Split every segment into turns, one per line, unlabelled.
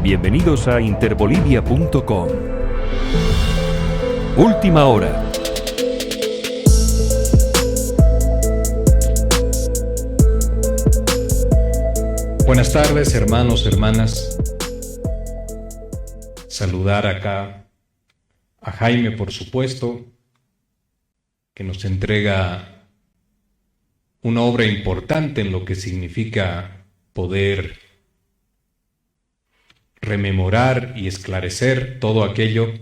Bienvenidos a interbolivia.com. Última hora.
Buenas tardes, hermanos, hermanas. Saludar acá a Jaime, por supuesto, que nos entrega una obra importante en lo que significa poder rememorar y esclarecer todo aquello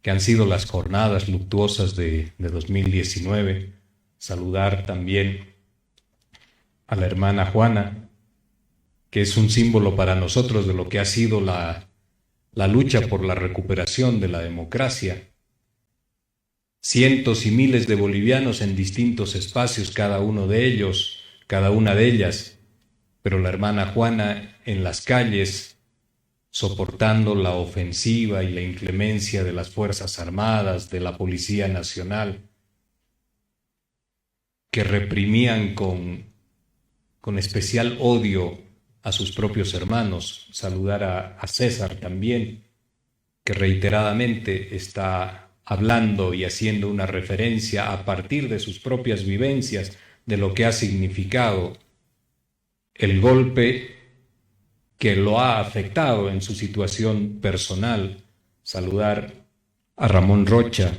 que han sido las jornadas luctuosas de 2019. Saludar también a la hermana Juana, que es un símbolo para nosotros de lo que ha sido la lucha por la recuperación de la democracia. Cientos y miles de bolivianos en distintos espacios, cada uno de ellos, cada una de ellas, pero la hermana Juana en las calles, soportando la ofensiva y la inclemencia de las Fuerzas Armadas, de la Policía Nacional, que reprimían con especial odio a sus propios hermanos. Saludar a César también, que reiteradamente está hablando y haciendo una referencia a partir de sus propias vivencias de lo que ha significado el golpe que lo ha afectado en su situación personal. Saludar a Ramón Rocha,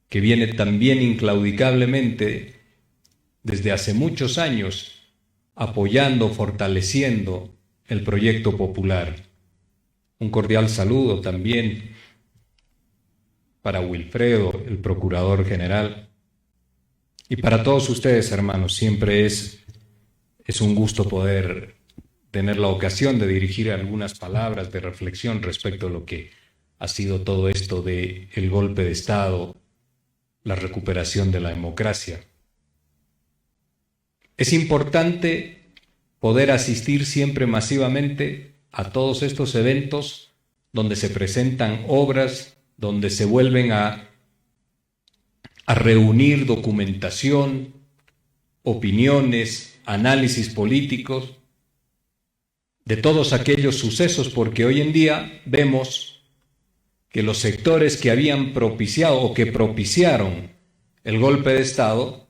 que viene también inclaudicablemente desde hace muchos años apoyando, fortaleciendo el proyecto popular. Un cordial saludo también para Wilfredo, el Procurador General, y para todos ustedes, hermanos. Siempre es un gusto poder tener la ocasión de dirigir algunas palabras de reflexión respecto a lo que ha sido todo esto de el golpe de Estado, la recuperación de la democracia. Es importante poder asistir siempre masivamente a todos estos eventos donde se presentan obras, donde se vuelven a reunir documentación, opiniones, análisis políticos de todos aquellos sucesos, porque hoy en día vemos que los sectores que habían propiciado o que propiciaron el golpe de Estado,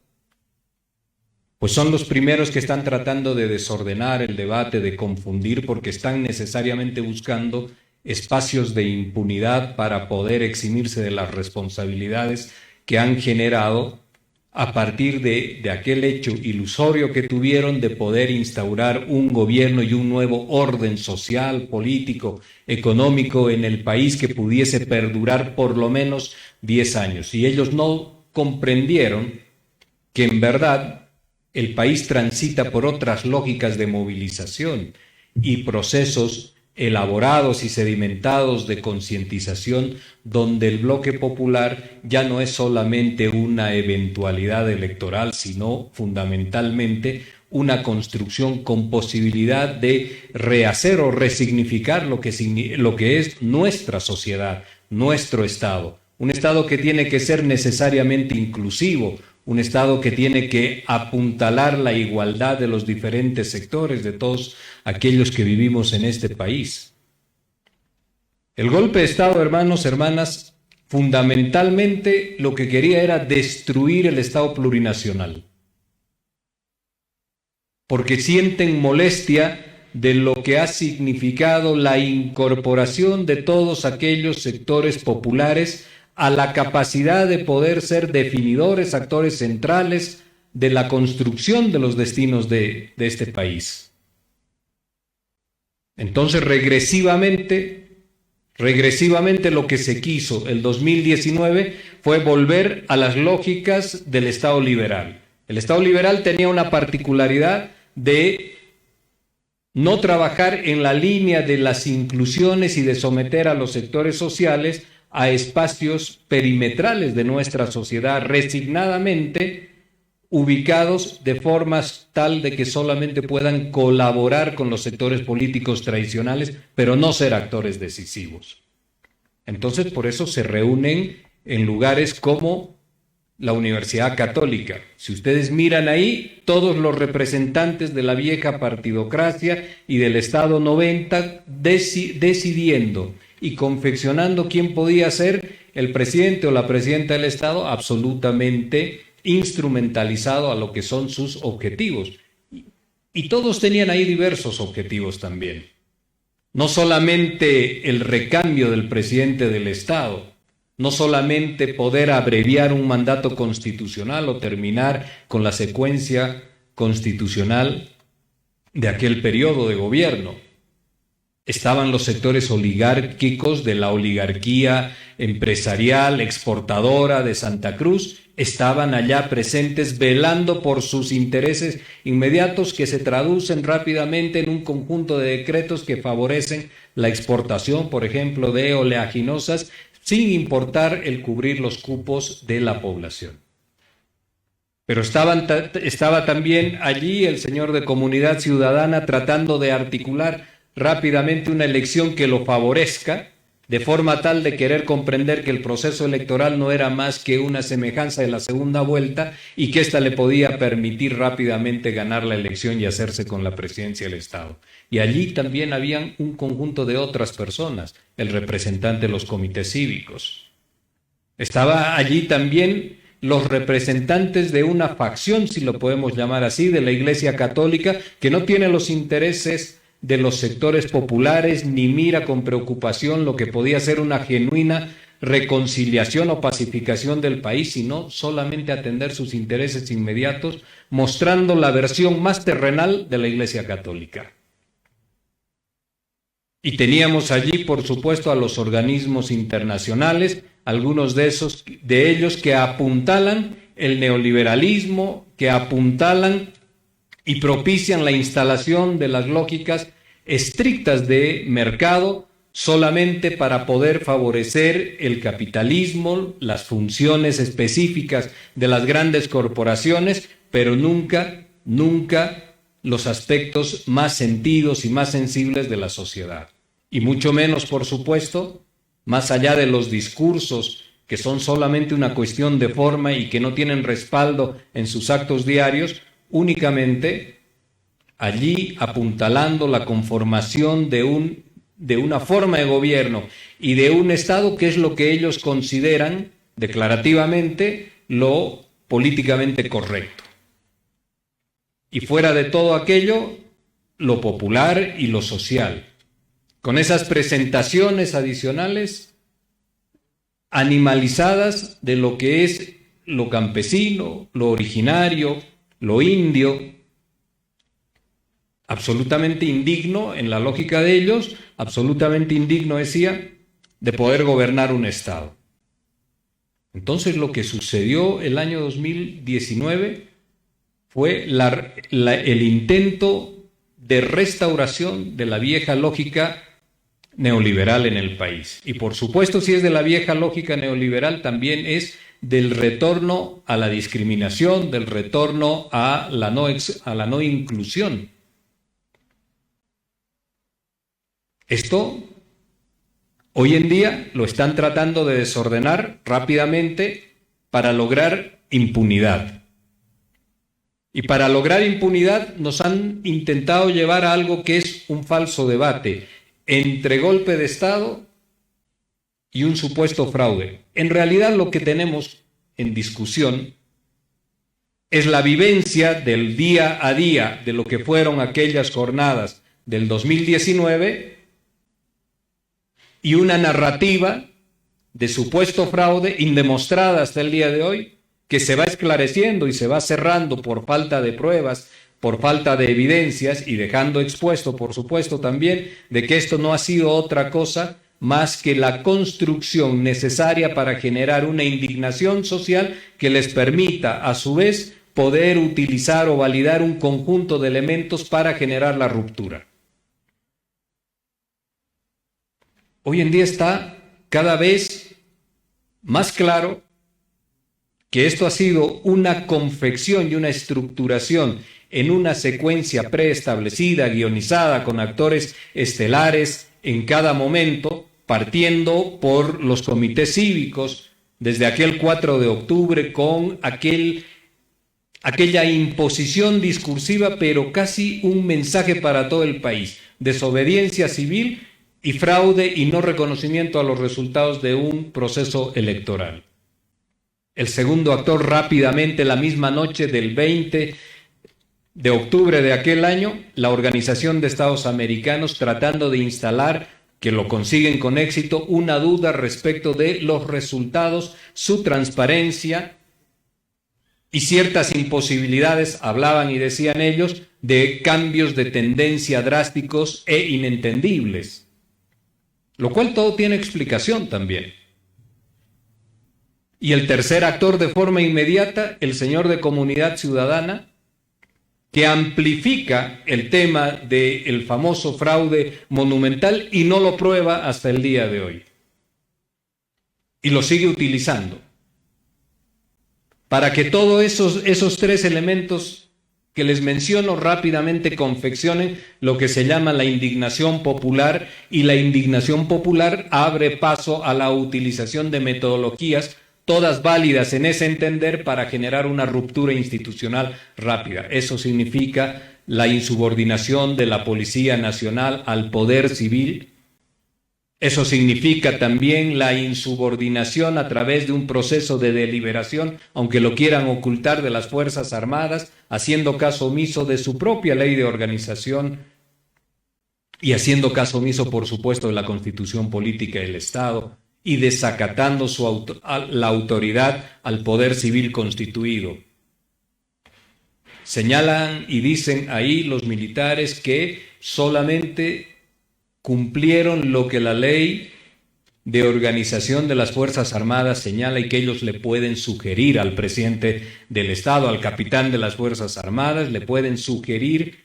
pues son los primeros que están tratando de desordenar el debate, de confundir, porque están necesariamente buscando espacios de impunidad para poder eximirse de las responsabilidades que han generado a partir de aquel hecho ilusorio que tuvieron de poder instaurar un gobierno y un nuevo orden social, político, económico en el país que pudiese perdurar por lo menos 10 años. Y ellos no comprendieron que en verdad el país transita por otras lógicas de movilización y procesos elaborados y sedimentados de concientización, donde el bloque popular ya no es solamente una eventualidad electoral, sino fundamentalmente una construcción con posibilidad de rehacer o resignificar lo que es nuestra sociedad, nuestro Estado. Un Estado que tiene que ser necesariamente inclusivo, un Estado que tiene que apuntalar la igualdad de los diferentes sectores, de todos aquellos que vivimos en este país. El golpe de Estado, hermanos, hermanas, fundamentalmente lo que quería era destruir el Estado plurinacional, porque sienten molestia de lo que ha significado la incorporación de todos aquellos sectores populares a la capacidad de poder ser definidores, actores centrales de la construcción de los destinos de este país. Entonces, regresivamente lo que se quiso el 2019 fue volver a las lógicas del Estado liberal. El Estado liberal tenía una particularidad de no trabajar en la línea de las inclusiones y de someter a los sectores sociales a espacios perimetrales de nuestra sociedad, resignadamente ubicados de formas tal de que solamente puedan colaborar con los sectores políticos tradicionales, pero no ser actores decisivos. Entonces, por eso se reúnen en lugares como la Universidad Católica. Si ustedes miran ahí, todos los representantes de la vieja partidocracia y del Estado 90 decidiendo y confeccionando quién podía ser el presidente o la presidenta del Estado, absolutamente instrumentalizado a lo que son sus objetivos. Y todos tenían ahí diversos objetivos también. No solamente el recambio del presidente del Estado, no solamente poder abreviar un mandato constitucional o terminar con la secuencia constitucional de aquel periodo de gobierno. Estaban los sectores oligárquicos de la oligarquía empresarial, exportadora de Santa Cruz, estaban allá presentes velando por sus intereses inmediatos que se traducen rápidamente en un conjunto de decretos que favorecen la exportación, por ejemplo, de oleaginosas, sin importar el cubrir los cupos de la población. Pero estaba también allí el señor de Comunidad Ciudadana tratando de articular rápidamente una elección que lo favorezca, de forma tal de querer comprender que el proceso electoral no era más que una semejanza de la segunda vuelta y que ésta le podía permitir rápidamente ganar la elección y hacerse con la presidencia del Estado. Y allí también habían un conjunto de otras personas, el representante de los comités cívicos. Estaba allí también los representantes de una facción, si lo podemos llamar así, de la Iglesia Católica, que no tiene los intereses de los sectores populares, ni mira con preocupación lo que podía ser una genuina reconciliación o pacificación del país, sino solamente atender sus intereses inmediatos, mostrando la versión más terrenal de la Iglesia Católica. Y teníamos allí, por supuesto, a los organismos internacionales, algunos de ellos que apuntalan el neoliberalismo, que apuntalan y propician la instalación de las lógicas estrictas de mercado solamente para poder favorecer el capitalismo, las funciones específicas de las grandes corporaciones, pero nunca los aspectos más sentidos y más sensibles de la sociedad. Y mucho menos, por supuesto, más allá de los discursos que son solamente una cuestión de forma y que no tienen respaldo en sus actos diarios, únicamente allí apuntalando la conformación de una forma de gobierno y de un Estado que es lo que ellos consideran declarativamente lo políticamente correcto. Y fuera de todo aquello, lo popular y lo social. Con esas presentaciones adicionales animalizadas de lo que es lo campesino, lo originario, lo indio, absolutamente indigno en la lógica de ellos, absolutamente indigno, decía, de poder gobernar un Estado. Entonces lo que sucedió el año 2019 fue el intento de restauración de la vieja lógica neoliberal en el país. Y por supuesto, si es de la vieja lógica neoliberal, también es del retorno a la discriminación, del retorno a la no inclusión. Esto hoy en día lo están tratando de desordenar rápidamente para lograr impunidad. Y para lograr impunidad nos han intentado llevar a algo que es un falso debate entre golpe de Estado y un supuesto fraude. En realidad lo que tenemos en discusión es la vivencia del día a día de lo que fueron aquellas jornadas del 2019 y una narrativa de supuesto fraude indemostrada hasta el día de hoy, que se va esclareciendo y se va cerrando por falta de pruebas, por falta de evidencias y dejando expuesto, por supuesto, también de que esto no ha sido otra cosa más que la construcción necesaria para generar una indignación social que les permita, a su vez, poder utilizar o validar un conjunto de elementos para generar la ruptura. Hoy en día está cada vez más claro que esto ha sido una confección y una estructuración en una secuencia preestablecida, guionizada, con actores estelares en cada momento, partiendo por los comités cívicos desde aquel 4 de octubre con aquella imposición discursiva, pero casi un mensaje para todo el país: desobediencia civil y fraude y no reconocimiento a los resultados de un proceso electoral. El segundo actor, rápidamente, la misma noche del 20 de octubre de aquel año, la Organización de Estados Americanos, tratando de instalar, que lo consiguen con éxito, una duda respecto de los resultados, su transparencia y ciertas imposibilidades, hablaban y decían ellos, de cambios de tendencia drásticos e inentendibles, lo cual todo tiene explicación también. Y el tercer actor, de forma inmediata, el señor de Comunidad Ciudadana, que amplifica el tema del famoso fraude monumental y no lo prueba hasta el día de hoy. Y lo sigue utilizando para que todos esos tres elementos que les menciono rápidamente confeccionen lo que se llama la indignación popular, y la indignación popular abre paso a la utilización de metodologías todas válidas en ese entender para generar una ruptura institucional rápida. Eso significa la insubordinación de la Policía Nacional al poder civil. Eso significa también la insubordinación a través de un proceso de deliberación, aunque lo quieran ocultar, de las Fuerzas Armadas, haciendo caso omiso de su propia ley de organización y haciendo caso omiso, por supuesto, de la Constitución Política del Estado, y desacatando la autoridad al poder civil constituido. Señalan y dicen ahí los militares que solamente cumplieron lo que la ley de organización de las Fuerzas Armadas señala, y que ellos le pueden sugerir al presidente del Estado, al capitán de las Fuerzas Armadas, le pueden sugerir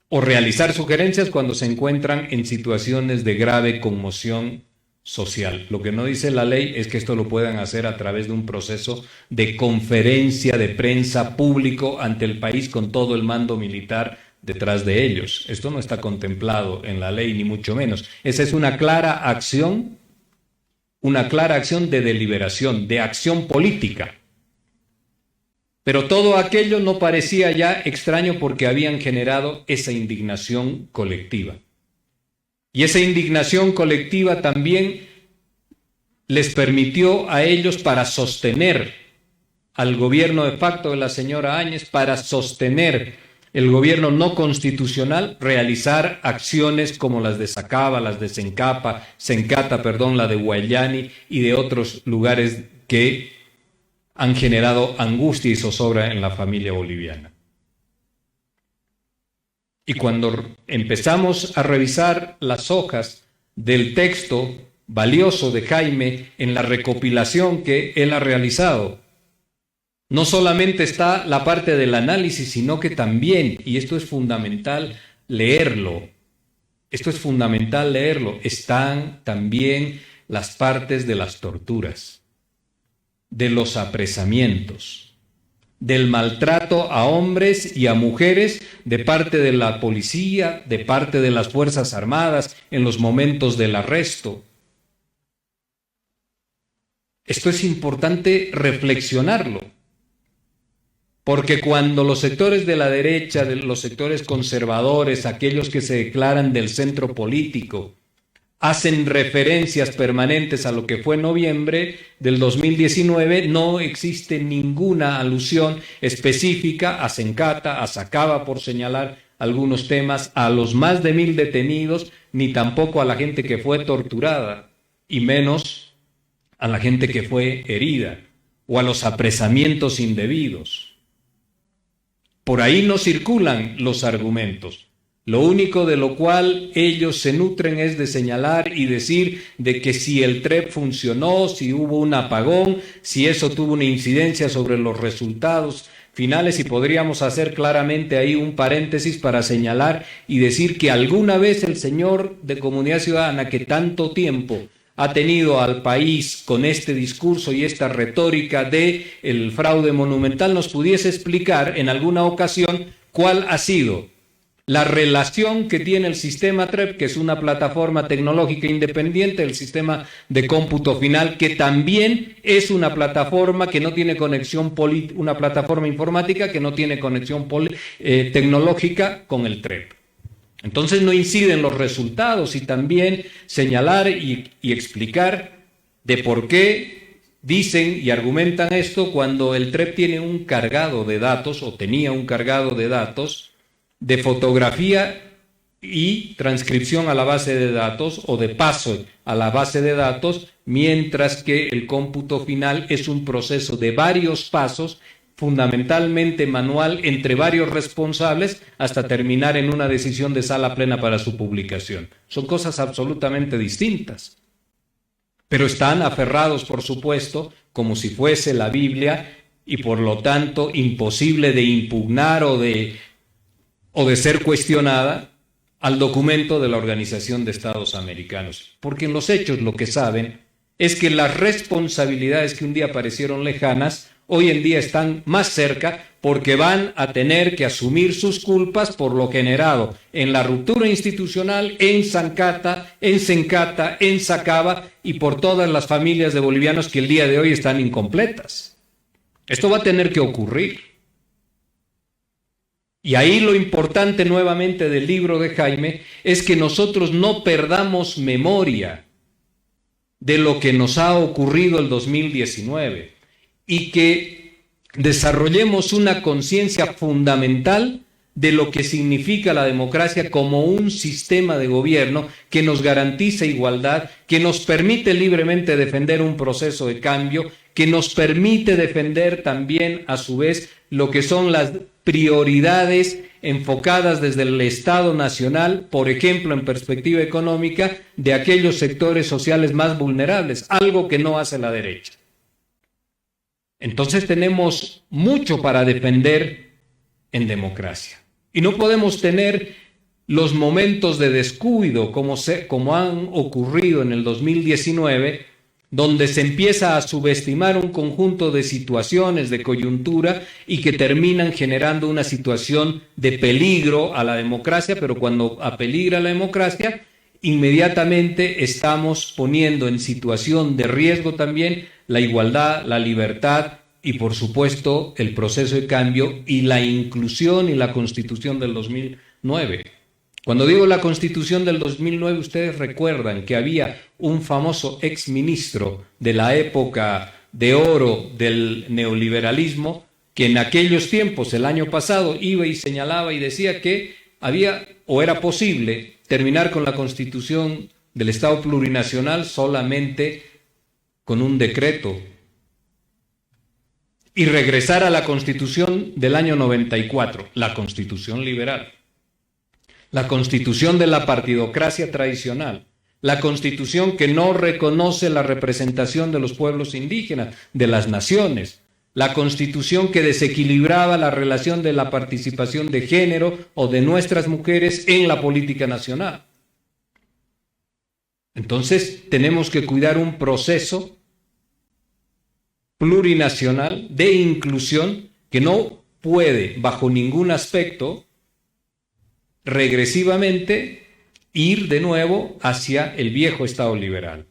o realizar sugerencias cuando se encuentran en situaciones de grave conmoción social. Lo que no dice la ley es que esto lo puedan hacer a través de un proceso de conferencia de prensa público ante el país con todo el mando militar detrás de ellos. Esto no está contemplado en la ley, ni mucho menos. Esa es una clara acción de deliberación, de acción política. Pero todo aquello no parecía ya extraño porque habían generado esa indignación colectiva. Y esa indignación colectiva también les permitió a ellos, para sostener al gobierno de facto de la señora Áñez, para sostener el gobierno no constitucional, realizar acciones como las de Sacaba, las de Sencata, la de Guayani y de otros lugares que han generado angustia y zozobra en la familia boliviana. Y cuando empezamos a revisar las hojas del texto valioso de Jaime en la recopilación que él ha realizado, no solamente está la parte del análisis, sino que también, y esto es fundamental leerlo, están también las partes de las torturas, de los apresamientos, del maltrato a hombres y a mujeres de parte de la policía, de parte de las Fuerzas Armadas en los momentos del arresto. Esto es importante reflexionarlo, porque cuando los sectores de la derecha, los sectores conservadores, aquellos que se declaran del centro político, hacen referencias permanentes a lo que fue noviembre del 2019, no existe ninguna alusión específica a Sencata, a Sacaba, por señalar algunos temas, a los más de 1,000 detenidos, ni tampoco a la gente que fue torturada, y menos a la gente que fue herida, o a los apresamientos indebidos. Por ahí no circulan los argumentos. Lo único de lo cual ellos se nutren es de señalar y decir de que si el TREP funcionó, si hubo un apagón, si eso tuvo una incidencia sobre los resultados finales, y podríamos hacer claramente ahí un paréntesis para señalar y decir que alguna vez el señor de Comunidad Ciudadana, que tanto tiempo ha tenido al país con este discurso y esta retórica de el fraude monumental, nos pudiese explicar en alguna ocasión cuál ha sido la relación que tiene el sistema TREP, que es una plataforma tecnológica independiente, el sistema de cómputo final, que también es una plataforma que no tiene conexión una plataforma informática que no tiene conexión tecnológica con el TREP. Entonces no inciden los resultados, y también señalar y explicar de por qué dicen y argumentan esto cuando el TREP tiene un cargado de datos, o tenía un cargado de datos, de fotografía y transcripción a la base de datos, o de paso a la base de datos, mientras que el cómputo final es un proceso de varios pasos, fundamentalmente manual, entre varios responsables, hasta terminar en una decisión de sala plena para su publicación. Son cosas absolutamente distintas, pero están aferrados, por supuesto, como si fuese la Biblia, y por lo tanto imposible de impugnar o de ser cuestionada, al documento de la Organización de Estados Americanos. Porque en los hechos lo que saben es que las responsabilidades que un día parecieron lejanas, hoy en día están más cerca, porque van a tener que asumir sus culpas por lo generado en la ruptura institucional, en Zancata, en Sencata, en Sacaba, y por todas las familias de bolivianos que el día de hoy están incompletas. Esto va a tener que ocurrir. Y ahí lo importante nuevamente del libro de Jaime es que nosotros no perdamos memoria de lo que nos ha ocurrido el 2019 y que desarrollemos una conciencia fundamental de lo que significa la democracia como un sistema de gobierno que nos garantiza igualdad, que nos permite libremente defender un proceso de cambio, que nos permite defender también a su vez lo que son las prioridades enfocadas desde el Estado Nacional, por ejemplo, en perspectiva económica, de aquellos sectores sociales más vulnerables, algo que no hace la derecha. Entonces tenemos mucho para defender en democracia. Y no podemos tener los momentos de descuido como han ocurrido en el 2019, donde se empieza a subestimar un conjunto de situaciones de coyuntura y que terminan generando una situación de peligro a la democracia, pero cuando apeligra la democracia, inmediatamente estamos poniendo en situación de riesgo también la igualdad, la libertad y, por supuesto, el proceso de cambio y la inclusión y la Constitución del 2009. Cuando digo la Constitución del 2009, ustedes recuerdan que había un famoso exministro de la época de oro del neoliberalismo que en aquellos tiempos, el año pasado, iba y señalaba y decía que había o era posible terminar con la Constitución del Estado plurinacional solamente con un decreto y regresar a la Constitución del año 94, la Constitución liberal. La Constitución de la partidocracia tradicional, la Constitución que no reconoce la representación de los pueblos indígenas, de las naciones, la Constitución que desequilibraba la relación de la participación de género o de nuestras mujeres en la política nacional. Entonces tenemos que cuidar un proceso plurinacional de inclusión que no puede, bajo ningún aspecto, regresivamente ir de nuevo hacia el viejo Estado liberal.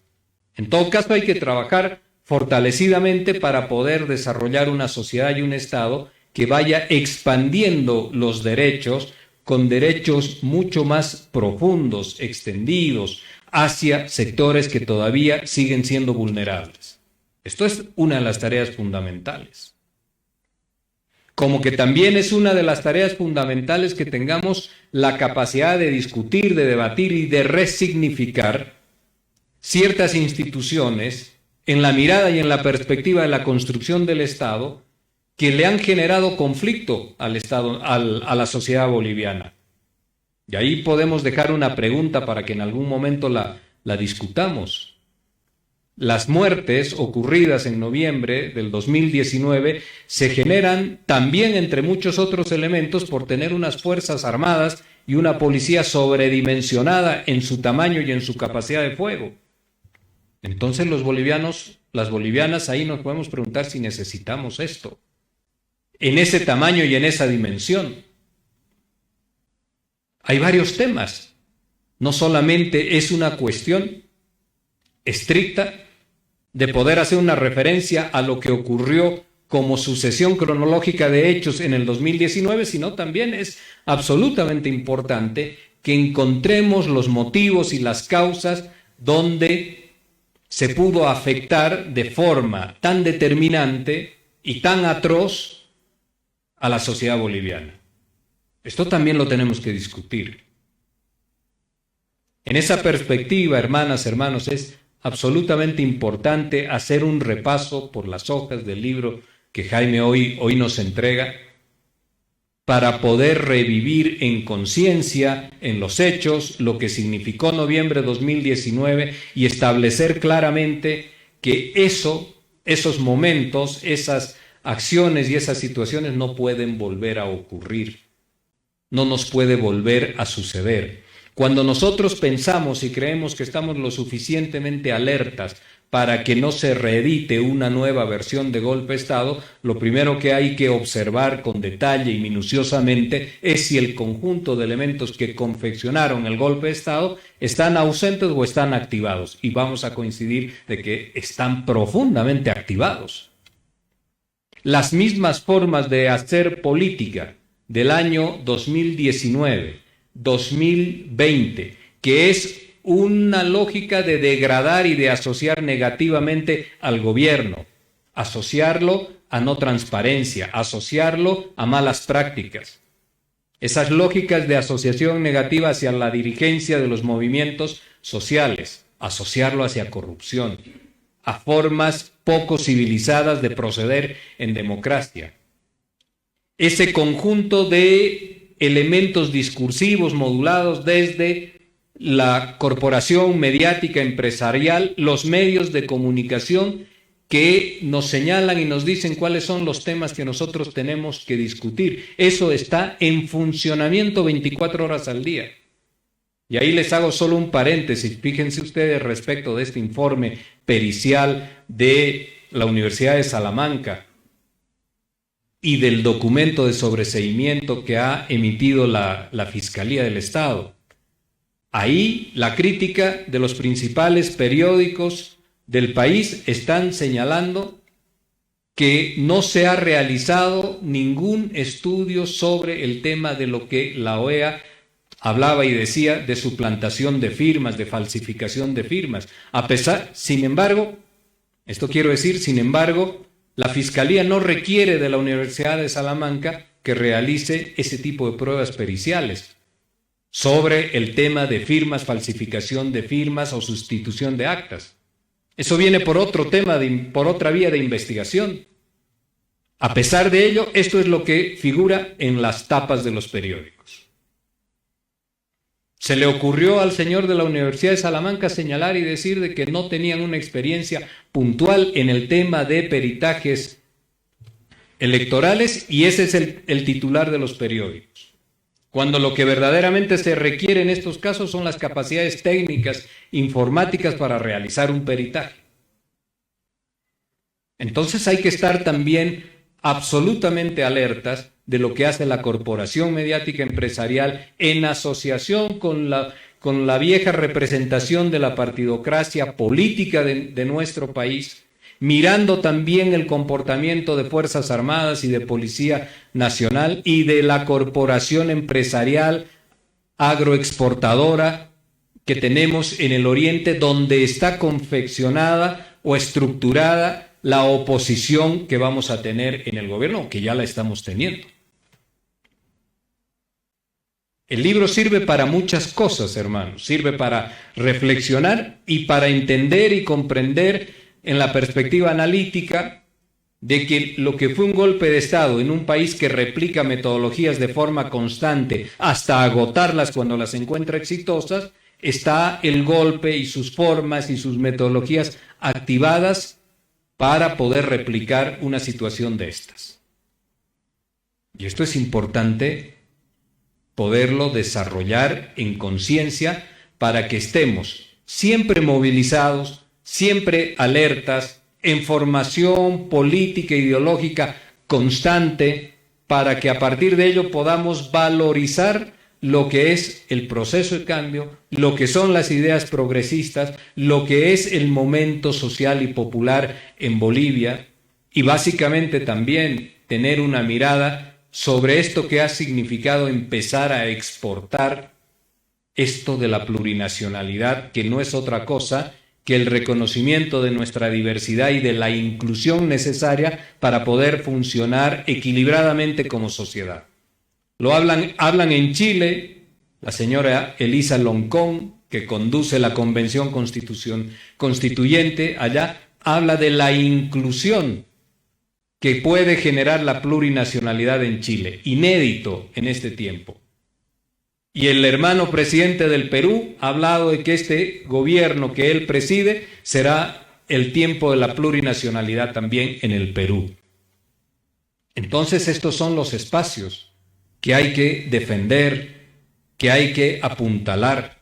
En todo caso, hay que trabajar fortalecidamente para poder desarrollar una sociedad y un Estado que vaya expandiendo los derechos, con derechos mucho más profundos, extendidos, hacia sectores que todavía siguen siendo vulnerables. Esto es una de las tareas fundamentales. Como que también es una de las tareas fundamentales que tengamos la capacidad de discutir, de debatir y de resignificar ciertas instituciones en la mirada y en la perspectiva de la construcción del Estado que le han generado conflicto al Estado, a la sociedad boliviana. Y ahí podemos dejar una pregunta para que en algún momento la discutamos. Las muertes ocurridas en noviembre del 2019 se generan también, entre muchos otros elementos, por tener unas fuerzas armadas y una policía sobredimensionada en su tamaño y en su capacidad de fuego. Entonces los bolivianos, las bolivianas, ahí nos podemos preguntar si necesitamos esto, en ese tamaño y en esa dimensión. Hay varios temas. No solamente es una cuestión estricta de poder hacer una referencia a lo que ocurrió como sucesión cronológica de hechos en el 2019, sino también es absolutamente importante que encontremos los motivos y las causas donde se pudo afectar de forma tan determinante y tan atroz a la sociedad boliviana. Esto también lo tenemos que discutir. En esa perspectiva, hermanas, hermanos, es absolutamente importante hacer un repaso por las hojas del libro que Jaime hoy nos entrega para poder revivir en conciencia, en los hechos, lo que significó noviembre de 2019 y establecer claramente que esos momentos, esas acciones y esas situaciones no pueden volver a ocurrir, no nos puede volver a suceder. Cuando nosotros pensamos y creemos que estamos lo suficientemente alertas para que no se reedite una nueva versión de golpe de Estado, lo primero que hay que observar con detalle y minuciosamente es si el conjunto de elementos que confeccionaron el golpe de Estado están ausentes o están activados. Y vamos a coincidir de que están profundamente activados. Las mismas formas de hacer política del año 2019, 2020, que es una lógica de degradar y de asociar negativamente al gobierno, asociarlo a no transparencia, asociarlo a malas prácticas. Esas lógicas de asociación negativa hacia la dirigencia de los movimientos sociales, asociarlo hacia corrupción, a formas poco civilizadas de proceder en democracia. Ese conjunto de elementos discursivos modulados desde la corporación mediática empresarial, los medios de comunicación que nos señalan y nos dicen cuáles son los temas que nosotros tenemos que discutir. Eso está en funcionamiento 24 horas al día. Y ahí les hago solo un paréntesis. Fíjense ustedes respecto de este informe pericial de la Universidad de Salamanca y del documento de sobreseimiento que ha emitido la Fiscalía del Estado. Ahí la crítica de los principales periódicos del país están señalando que no se ha realizado ningún estudio sobre el tema de lo que la OEA hablaba y decía de suplantación de firmas, de falsificación de firmas. Sin embargo, la Fiscalía no requiere de la Universidad de Salamanca que realice ese tipo de pruebas periciales sobre el tema de firmas, falsificación de firmas o sustitución de actas. Eso viene por otro tema, por otra vía de investigación. A pesar de ello, esto es lo que figura en las tapas de los periódicos. Se le ocurrió al señor de la Universidad de Salamanca señalar y decir de que no tenían una experiencia puntual en el tema de peritajes electorales y ese es el titular de los periódicos. Cuando lo que verdaderamente se requiere en estos casos son las capacidades técnicas, informáticas para realizar un peritaje. Entonces hay que estar también absolutamente alertas de lo que hace la corporación mediática empresarial en asociación con la vieja representación de la partidocracia política de nuestro país, mirando también el comportamiento de Fuerzas Armadas y de Policía Nacional y de la corporación empresarial agroexportadora que tenemos en el Oriente, donde está confeccionada o estructurada la oposición que vamos a tener en el gobierno, que ya la estamos teniendo. El libro sirve para muchas cosas, hermanos. Sirve para reflexionar y para entender y comprender en la perspectiva analítica de que lo que fue un golpe de Estado en un país que replica metodologías de forma constante hasta agotarlas cuando las encuentra exitosas, está el golpe y sus formas y sus metodologías activadas para poder replicar una situación de estas. Y esto es importante poderlo desarrollar en conciencia para que estemos siempre movilizados, siempre alertas, en formación política e ideológica constante, para que a partir de ello podamos valorizar lo que es el proceso de cambio, lo que son las ideas progresistas, lo que es el momento social y popular en Bolivia, y básicamente también tener una mirada sobre esto que ha significado empezar a exportar esto de la plurinacionalidad, que no es otra cosa que el reconocimiento de nuestra diversidad y de la inclusión necesaria para poder funcionar equilibradamente como sociedad. Lo hablan en Chile, la señora Elisa Loncón, que conduce la Convención Constituyente allá, habla de la inclusión que puede generar la plurinacionalidad en Chile, inédito en este tiempo. Y el hermano presidente del Perú ha hablado de que este gobierno que él preside será el tiempo de la plurinacionalidad también en el Perú. Entonces estos son los espacios que hay que defender, que hay que apuntalar.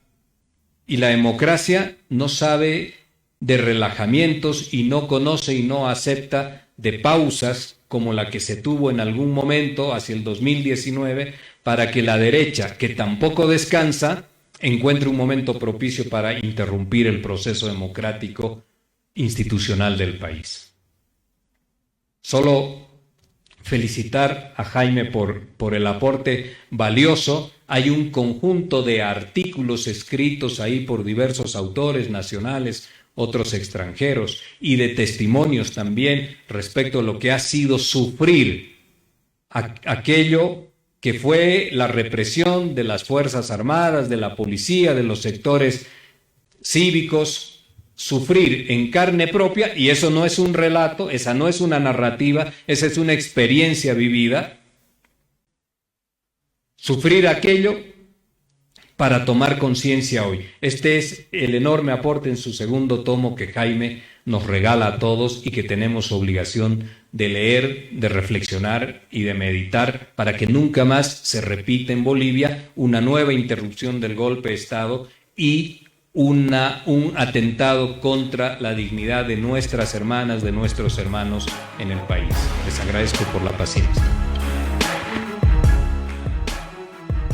Y la democracia no sabe de relajamientos y no conoce y no acepta de pausas como la que se tuvo en algún momento hacia el 2019 para que la derecha, que tampoco descansa, encuentre un momento propicio para interrumpir el proceso democrático institucional del país. Solo felicitar a Jaime por el aporte valioso. Hay un conjunto de artículos escritos ahí por diversos autores nacionales, otros extranjeros, y de testimonios también respecto a lo que ha sido sufrir aquello que fue la represión de las Fuerzas Armadas, de la policía, de los sectores cívicos, sufrir en carne propia, y eso no es un relato, esa no es una narrativa, esa es una experiencia vivida, sufrir aquello para tomar conciencia hoy. Este es el enorme aporte en su segundo tomo que Jaime nos regala a todos y que tenemos obligación de leer, de reflexionar y de meditar para que nunca más se repita en Bolivia una nueva interrupción del golpe de Estado y un atentado contra la dignidad de nuestras hermanas, de nuestros hermanos en el país. Les agradezco por la paciencia.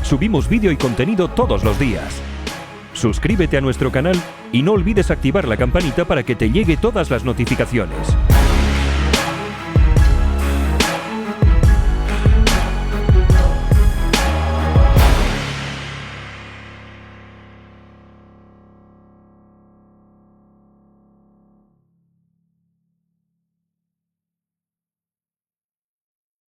Subimos vídeo y contenido todos los días. Suscríbete a nuestro canal y no olvides activar la campanita para que te llegue todas las notificaciones.